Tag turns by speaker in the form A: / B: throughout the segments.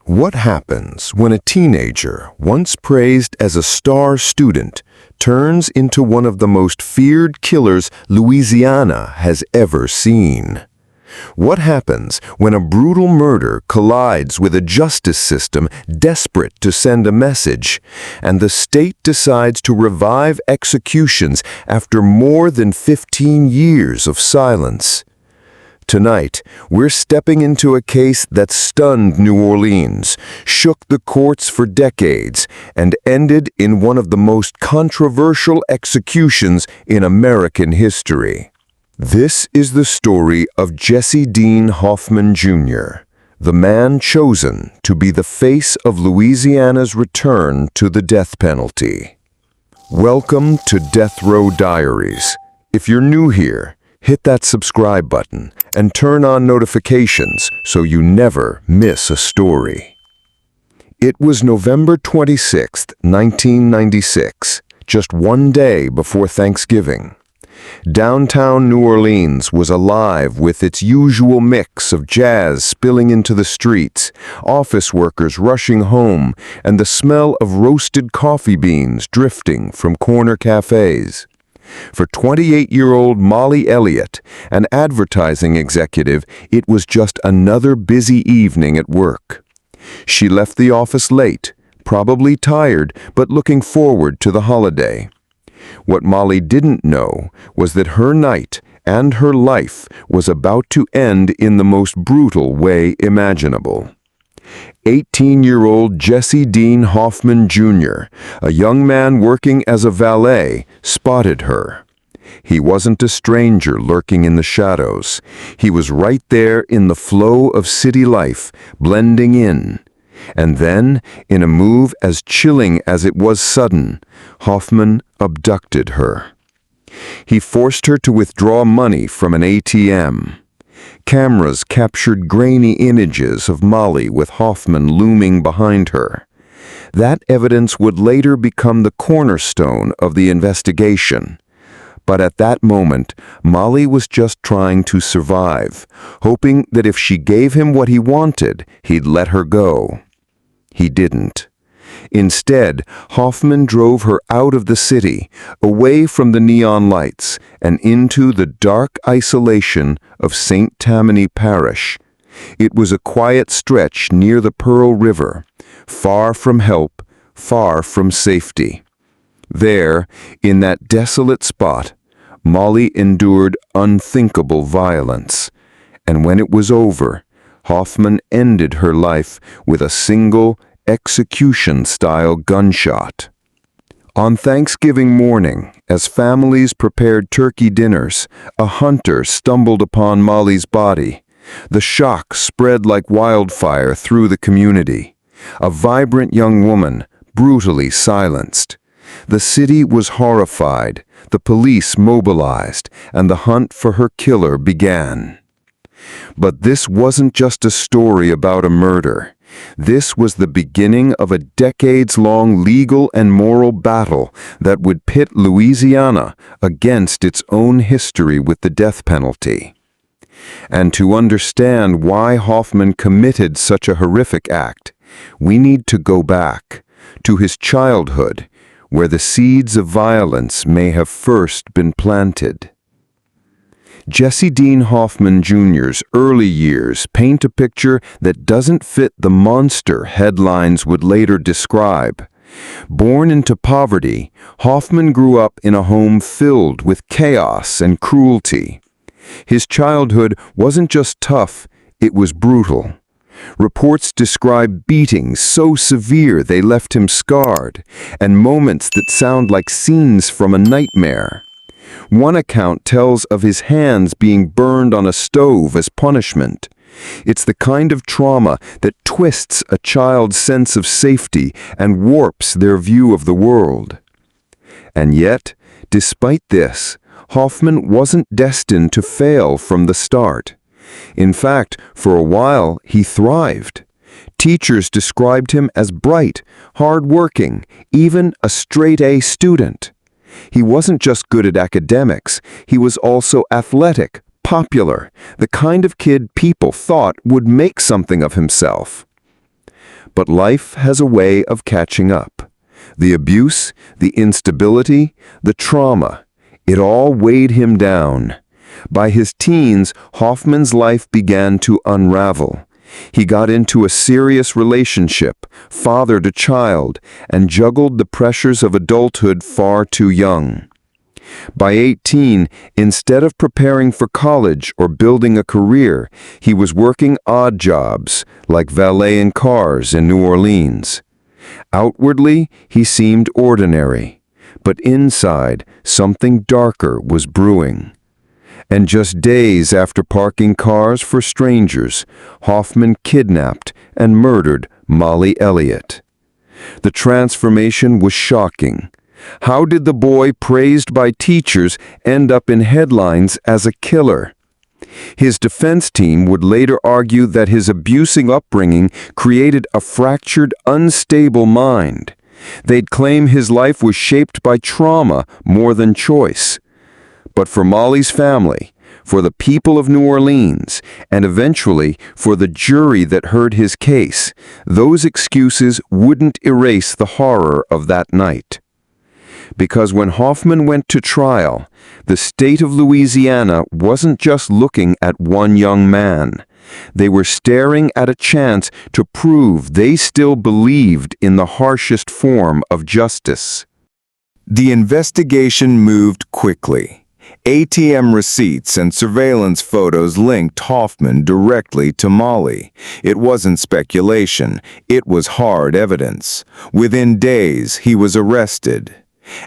A: What happens when a teenager, once praised as a star student, turns into one of the most feared killers Louisiana has ever seen? What happens when a brutal murder collides with a justice system desperate to send a message, and the state decides to revive executions after more than 15 years of silence? Tonight, we're stepping into a case that stunned New Orleans, shook the courts for decades, and ended in one of the most controversial executions in American history. This is the story of Jessie Dean Hoffman, Jr., the man chosen to be the face of Louisiana's return to the death penalty. Welcome to Death Row Diaries. If you're new here, hit that subscribe button and turn on notifications so you never miss a story. It was November 26, 1996, just one day before Thanksgiving. Downtown New Orleans was alive with its usual mix of jazz spilling into the streets, office workers rushing home, and the smell of roasted coffee beans drifting from corner cafes. For 28-year-old Molly Elliott, an advertising executive, it was just another busy evening at work. She left the office late, probably tired, but looking forward to the holiday. What Molly didn't know was that her night and her life was about to end in the most brutal way imaginable. 18-year-old Jessie Dean Hoffman, Jr., a young man working as a valet, spotted her. He wasn't a stranger lurking in the shadows. He was right there in the flow of city life, blending in. And then, in a move as chilling as it was sudden, Hoffman abducted her. He forced her to withdraw money from an ATM. Cameras captured grainy images of Molly with Hoffman looming behind her. That evidence would later become the cornerstone of the investigation. But at that moment, Molly was just trying to survive, hoping that if she gave him what he wanted, he'd let her go. He didn't. Instead, Hoffman drove her out of the city, away from the neon lights, and into the dark isolation of St. Tammany Parish. It was a quiet stretch near the Pearl River, far from help, far from safety. There, in that desolate spot, Molly endured unthinkable violence. And when it was over, Hoffman ended her life with a single, execution-style gunshot. On Thanksgiving morning, as families prepared turkey dinners, a hunter stumbled upon Molly's body. The shock spread like wildfire through the community. A vibrant young woman, brutally silenced. The city was horrified, the police mobilized, and the hunt for her killer began. But this wasn't just a story about a murder. This was the beginning of a decades-long legal and moral battle that would pit Louisiana against its own history with the death penalty. And to understand why Hoffman committed such a horrific act, we need to go back to his childhood, where the seeds of violence may have first been planted. Jessie Dean Hoffman Jr.'s early years paint a picture that doesn't fit the monster headlines would later describe. Born into poverty, Hoffman grew up in a home filled with chaos and cruelty. His childhood wasn't just tough, it was brutal. Reports describe beatings so severe they left him scarred, and moments that sound like scenes from a nightmare. One account tells of his hands being burned on a stove as punishment. It's the kind of trauma that twists a child's sense of safety and warps their view of the world. And yet, despite this, Hoffman wasn't destined to fail from the start. In fact, for a while, he thrived. Teachers described him as bright, hard-working, even a straight-A student. He wasn't just good at academics, he was also athletic, popular, the kind of kid people thought would make something of himself. But life has a way of catching up. The abuse, the instability, the trauma, it all weighed him down. By his teens, Hoffman's life began to unravel. He got into a serious relationship, fathered a child, and juggled the pressures of adulthood far too young. By 18, instead of preparing for college or building a career, he was working odd jobs, like valeting cars in New Orleans. Outwardly, he seemed ordinary, but inside, something darker was brewing. And just days after parking cars for strangers, Hoffman kidnapped and murdered Molly Elliott. The transformation was shocking. How did the boy praised by teachers end up in headlines as a killer? His defense team would later argue that his abusing upbringing created a fractured, unstable mind. They'd claim his life was shaped by trauma more than choice. But for Molly's family, for the people of New Orleans, and eventually for the jury that heard his case, those excuses wouldn't erase the horror of that night. Because when Hoffman went to trial, the state of Louisiana wasn't just looking at one young man. They were staring at a chance to prove they still believed in the harshest form of justice.
B: The investigation moved quickly. ATM receipts and surveillance photos linked Hoffman directly to Molly. It wasn't speculation, it was hard evidence. Within days, he was arrested.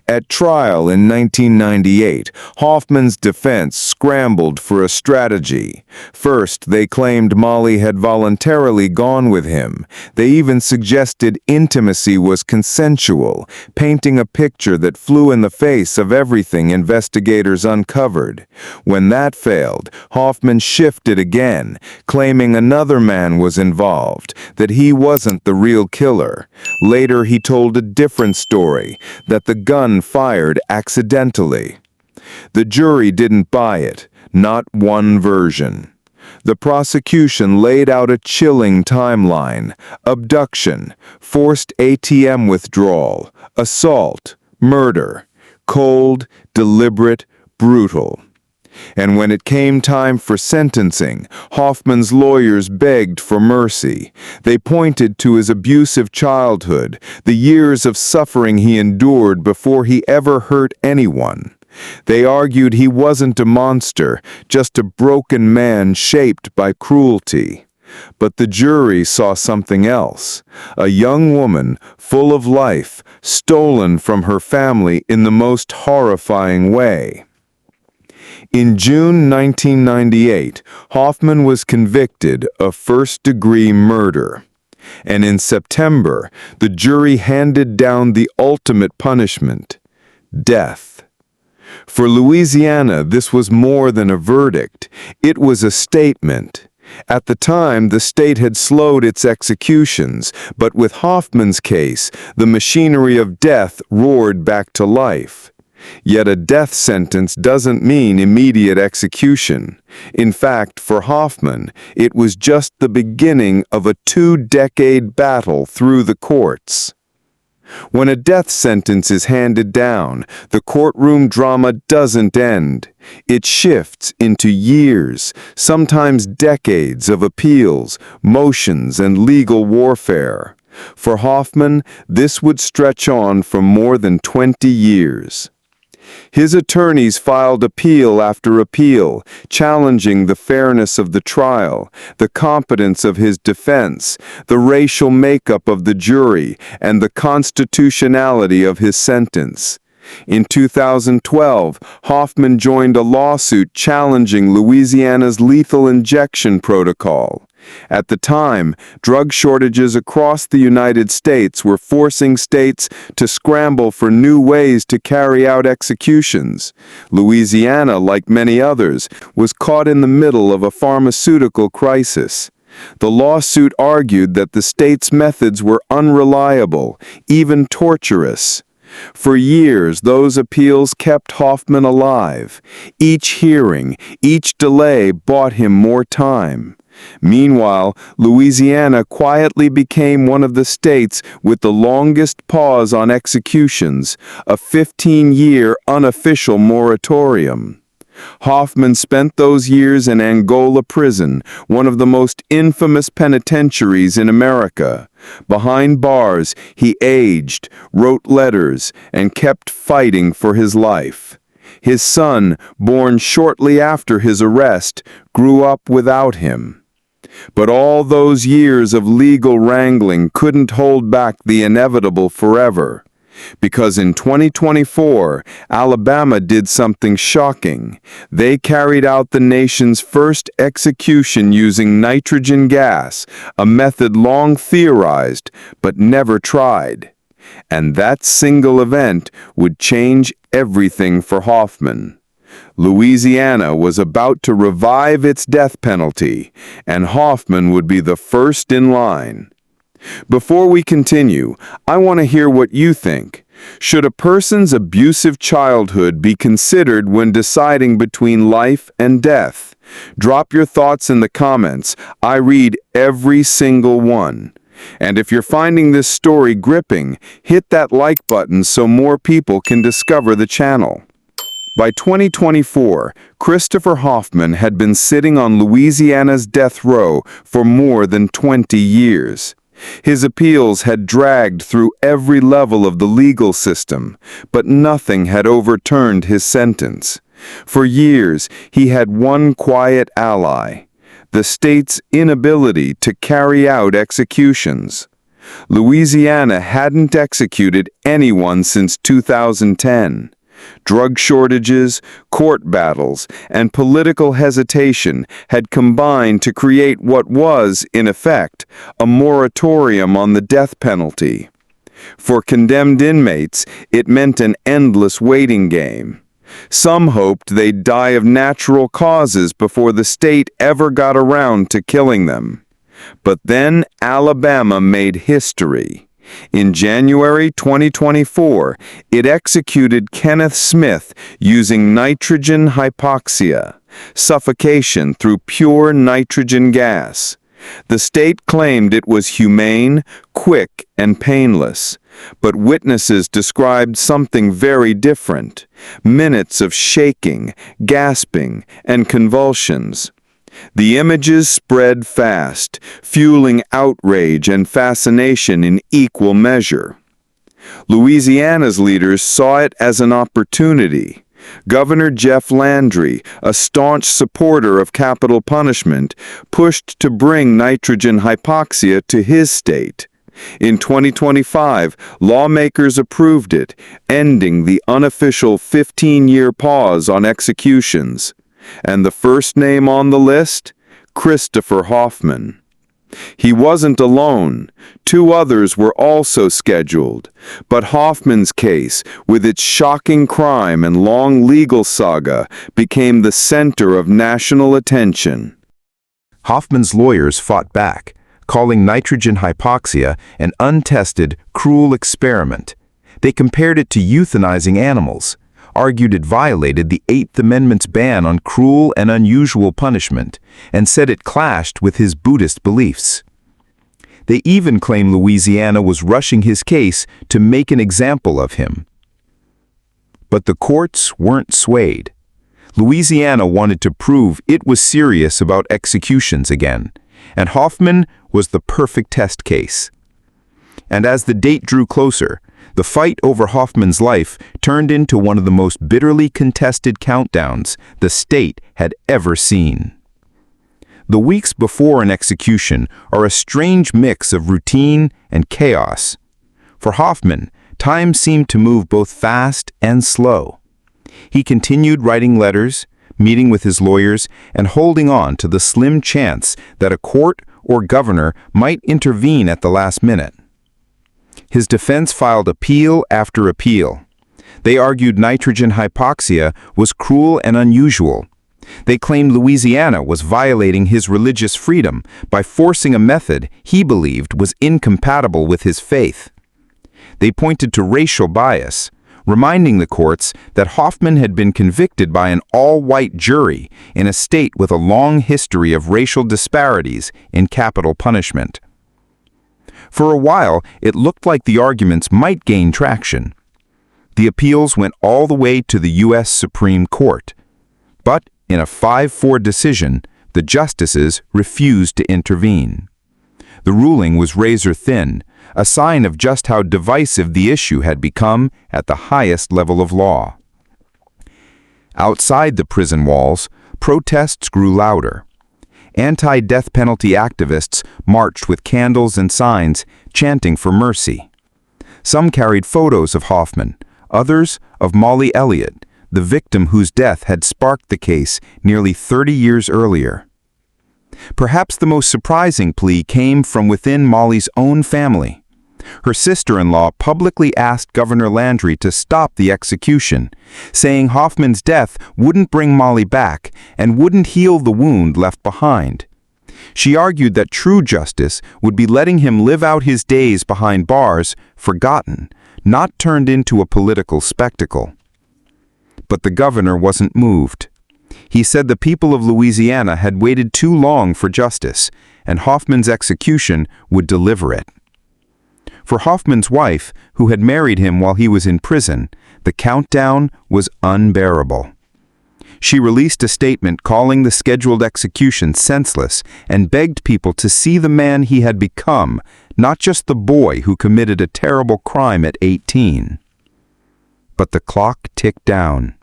B: At trial in 1998, Hoffman's defense scrambled for a strategy. First, they claimed Molly had voluntarily gone with him. They even suggested intimacy was consensual, painting a picture that flew in the face of everything investigators uncovered. When that failed, Hoffman shifted again, claiming another man was involved, that he wasn't the real killer. Later, he told a different story, that the gun fired accidentally. The jury didn't buy it, not one version. The prosecution laid out a chilling timeline: abduction, forced ATM withdrawal, assault, murder, cold, deliberate, brutal. And when it came time for sentencing, Hoffman's lawyers begged for mercy. They pointed to his abusive childhood, the years of suffering he endured before he ever hurt anyone. They argued he wasn't a monster, just a broken man shaped by cruelty. But the jury saw something else: a young woman, full of life, stolen from her family in the most horrifying way. In June 1998, Hoffman was convicted of first-degree murder. And in September, the jury handed down the ultimate punishment: death. For Louisiana, this was more than a verdict. It was a statement. At the time, the state had slowed its executions, but with Hoffman's case, the machinery of death roared back to life. Yet a death sentence doesn't mean immediate execution. In fact, for Hoffman, it was just the beginning of a 2-decade battle through the courts. When a death sentence is handed down, the courtroom drama doesn't end. It shifts into years, sometimes decades of appeals, motions, and legal warfare. For Hoffman, this would stretch on for more than 20 years. His attorneys filed appeal after appeal, challenging the fairness of the trial, the competence of his defense, the racial makeup of the jury, and the constitutionality of his sentence. In 2012, Hoffman joined a lawsuit challenging Louisiana's lethal injection protocol. At the time, drug shortages across the United States were forcing states to scramble for new ways to carry out executions. Louisiana, like many others, was caught in the middle of a pharmaceutical crisis. The lawsuit argued that the state's methods were unreliable, even torturous. For years, those appeals kept Hoffman alive. Each hearing, each delay bought him more time. Meanwhile, Louisiana quietly became one of the states with the longest pause on executions, a 15-year unofficial moratorium. Hoffman spent those years in Angola prison, one of the most infamous penitentiaries in America. Behind bars, he aged, wrote letters, and kept fighting for his life. His son, born shortly after his arrest, grew up without him. But all those years of legal wrangling couldn't hold back the inevitable forever. Because in 2024, Alabama did something shocking. They carried out the nation's first execution using nitrogen gas, a method long theorized but never tried. And that single event would change everything for Hoffman. Louisiana was about to revive its death penalty, and Hoffman would be the first in line. Before we continue, I want to hear what you think. Should a person's abusive childhood be considered when deciding between life and death? Drop your thoughts in the comments. I read every single one. And if you're finding this story gripping, hit that like button so more people can discover the channel. By 2024, Christopher Hoffman had been sitting on Louisiana's death row for more than 20 years. His appeals had dragged through every level of the legal system, but nothing had overturned his sentence. For years, he had one quiet ally: the state's inability to carry out executions. Louisiana hadn't executed anyone since 2010. Drug shortages, court battles, and political hesitation had combined to create what was, in effect, a moratorium on the death penalty. For condemned inmates, it meant an endless waiting game. Some hoped they'd die of natural causes before the state ever got around to killing them. But then Alabama made history. In January 2024, it executed Kenneth Smith using nitrogen hypoxia, suffocation through pure nitrogen gas. The state claimed it was humane, quick, and painless, but witnesses described something very different: minutes of shaking, gasping, and convulsions. The images spread fast, fueling outrage and fascination in equal measure. Louisiana's leaders saw it as an opportunity. Governor Jeff Landry, a staunch supporter of capital punishment, pushed to bring nitrogen hypoxia to his state. In 2025, lawmakers approved it, ending the unofficial 15-year pause on executions. And the first name on the list? Christopher Hoffman. He wasn't alone. 2 others were also scheduled. But Hoffman's case, with its shocking crime and long legal saga, became the center of national attention.
C: Hoffman's lawyers fought back, calling nitrogen hypoxia an untested, cruel experiment. They compared it to euthanizing animals, argued it violated the 8th Amendment's ban on cruel and unusual punishment, and said it clashed with his Buddhist beliefs. They even claimed Louisiana was rushing his case to make an example of him. But the courts weren't swayed. Louisiana wanted to prove it was serious about executions again, and Hoffman was the perfect test case. And as the date drew closer, the fight over Hoffman's life turned into one of the most bitterly contested countdowns the state had ever seen. The weeks before an execution are a strange mix of routine and chaos. For Hoffman, time seemed to move both fast and slow. He continued writing letters, meeting with his lawyers, and holding on to the slim chance that a court or governor might intervene at the last minute. His defense filed appeal after appeal. They argued nitrogen hypoxia was cruel and unusual. They claimed Louisiana was violating his religious freedom by forcing a method he believed was incompatible with his faith. They pointed to racial bias, reminding the courts that Hoffman had been convicted by an all-white jury in a state with a long history of racial disparities in capital punishment. For a while, it looked like the arguments might gain traction. The appeals went all the way to the U.S. Supreme Court. But in a 5-4 decision, the justices refused to intervene. The ruling was razor-thin, a sign of just how divisive the issue had become at the highest level of law. Outside the prison walls, protests grew louder. Anti-death penalty activists marched with candles and signs, chanting for mercy. Some carried photos of Hoffman, others of Molly Elliott, the victim whose death had sparked the case nearly 30 years earlier. Perhaps the most surprising plea came from within Molly's own family. Her sister-in-law publicly asked Governor Landry to stop the execution, saying Hoffman's death wouldn't bring Molly back and wouldn't heal the wound left behind. She argued that true justice would be letting him live out his days behind bars, forgotten, not turned into a political spectacle. But the governor wasn't moved. He said the people of Louisiana had waited too long for justice, and Hoffman's execution would deliver it. For Hoffman's wife, who had married him while he was in prison, the countdown was unbearable. She released a statement calling the scheduled execution senseless and begged people to see the man he had become, not just the boy who committed a terrible crime at 18. But the clock ticked down.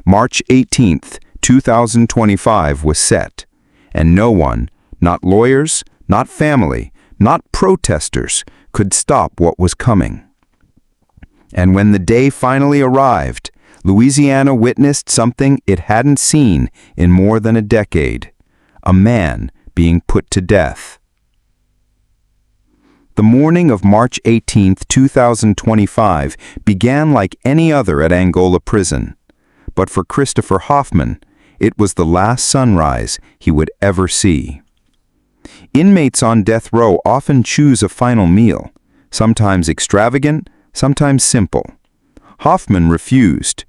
C: March 18th, 2025 was set, and no one, not lawyers, not family, not protesters, could stop what was coming. And when the day finally arrived, Louisiana witnessed something it hadn't seen in more than a decade: a man being put to death. The morning of March 18, 2025 began like any other at Angola prison. But for Christopher Hoffman, it was the last sunrise he would ever see. Inmates on death row often choose a final meal, sometimes extravagant, sometimes simple. Hoffman refused.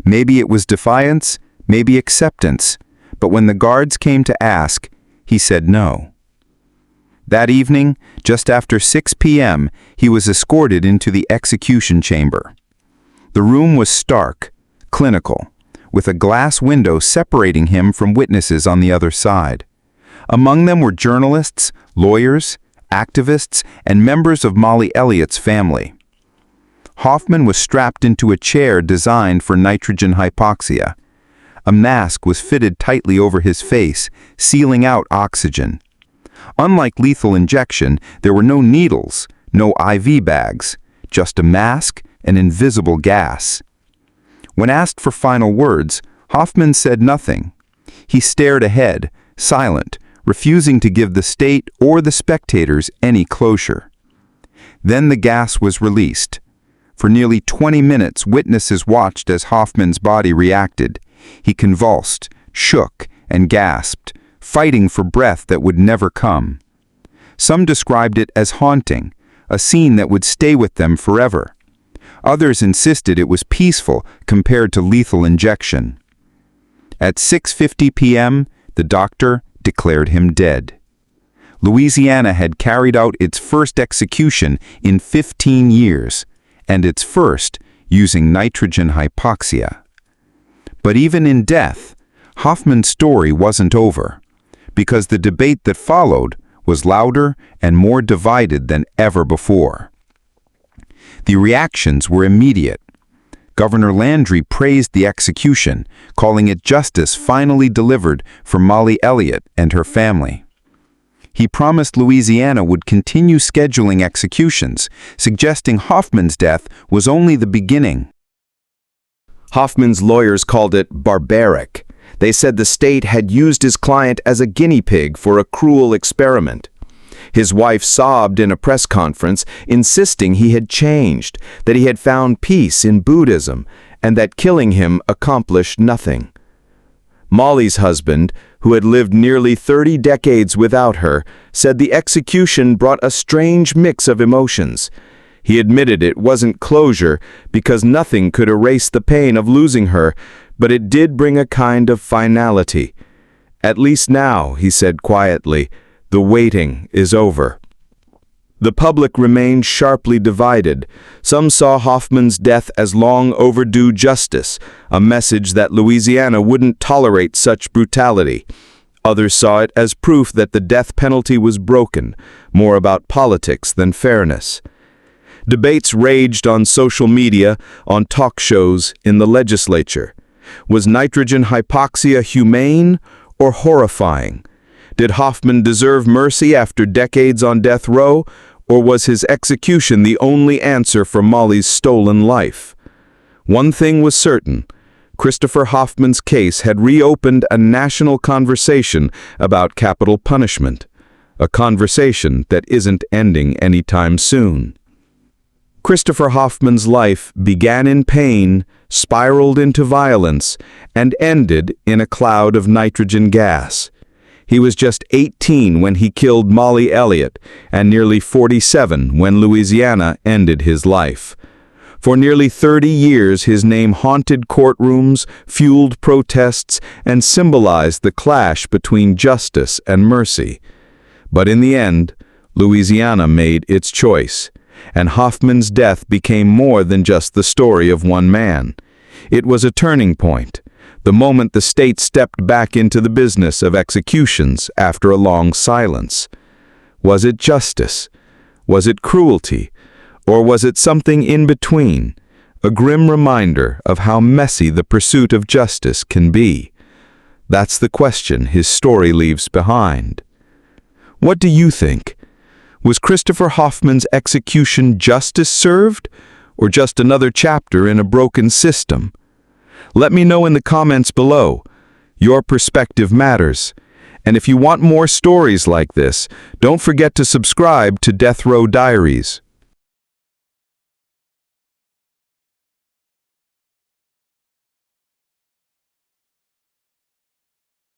C: Maybe it was defiance, maybe acceptance, but when the guards came to ask, he said no. That evening, just after 6 p.m., he was escorted into the execution chamber. The room was stark, clinical, with a glass window separating him from witnesses on the other side. Among them were journalists, lawyers, activists, and members of Molly Elliott's family. Hoffman was strapped into a chair designed for nitrogen hypoxia. A mask was fitted tightly over his face, sealing out oxygen. Unlike lethal injection, there were no needles, no IV bags, just a mask and invisible gas. When asked for final words, Hoffman said nothing. He stared ahead, silent, refusing to give the state or the spectators any closure. Then the gas was released. For nearly 20 minutes, witnesses watched as Hoffman's body reacted. He convulsed, shook, and gasped, fighting for breath that would never come. Some described it as haunting, a scene that would stay with them forever. Others insisted it was peaceful compared to lethal injection. At 6:50 p.m., the doctor declared him dead. Louisiana had carried out its first execution in 15 years, and its first using nitrogen hypoxia. But even in death, Hoffman's story wasn't over, because the debate that followed was louder and more divided than ever before. The reactions were immediate. Governor Landry praised the execution, calling it justice finally delivered for Molly Elliott and her family. He promised Louisiana would continue scheduling executions, suggesting Hoffman's death was only the beginning.
D: Hoffman's lawyers called it barbaric. They said the state had used his client as a guinea pig for a cruel experiment. His wife sobbed in a press conference, insisting he had changed, that he had found peace in Buddhism, and that killing him accomplished nothing. Molly's husband, who had lived nearly 30 decades without her, said the execution brought a strange mix of emotions. He admitted it wasn't closure because nothing could erase the pain of losing her, but it did bring a kind of finality. "At least now," he said quietly, "the waiting is over." The public remained sharply divided. Some saw Hoffman's death as long overdue justice, a message that Louisiana wouldn't tolerate such brutality. Others saw it as proof that the death penalty was broken, more about politics than fairness. Debates raged on social media, on talk shows, in the legislature. Was nitrogen hypoxia humane or horrifying? Did Hoffman deserve mercy after decades on death row, or was his execution the only answer for Molly's stolen life? One thing was certain: Christopher Hoffman's case had reopened a national conversation about capital punishment, a conversation that isn't ending anytime soon. Christopher Hoffman's life began in pain, spiraled into violence, and ended in a cloud of nitrogen gas. He was just 18 when he killed Molly Elliott, and nearly 47 when Louisiana ended his life. For nearly 30 years, his name haunted courtrooms, fueled protests, and symbolized the clash between justice and mercy. But in the end, Louisiana made its choice, and Hoffman's death became more than just the story of one man. It was a turning point, the moment the state stepped back into the business of executions after a long silence. Was it justice? Was it cruelty? Or was it something in between, a grim reminder of how messy the pursuit of justice can be? That's the question his story leaves behind. What do you think? Was Christopher Hoffman's execution justice served, or just another chapter in a broken system? Let me know in the comments below. Your perspective matters. And if you want more stories like this, don't forget to subscribe to Death Row Diaries.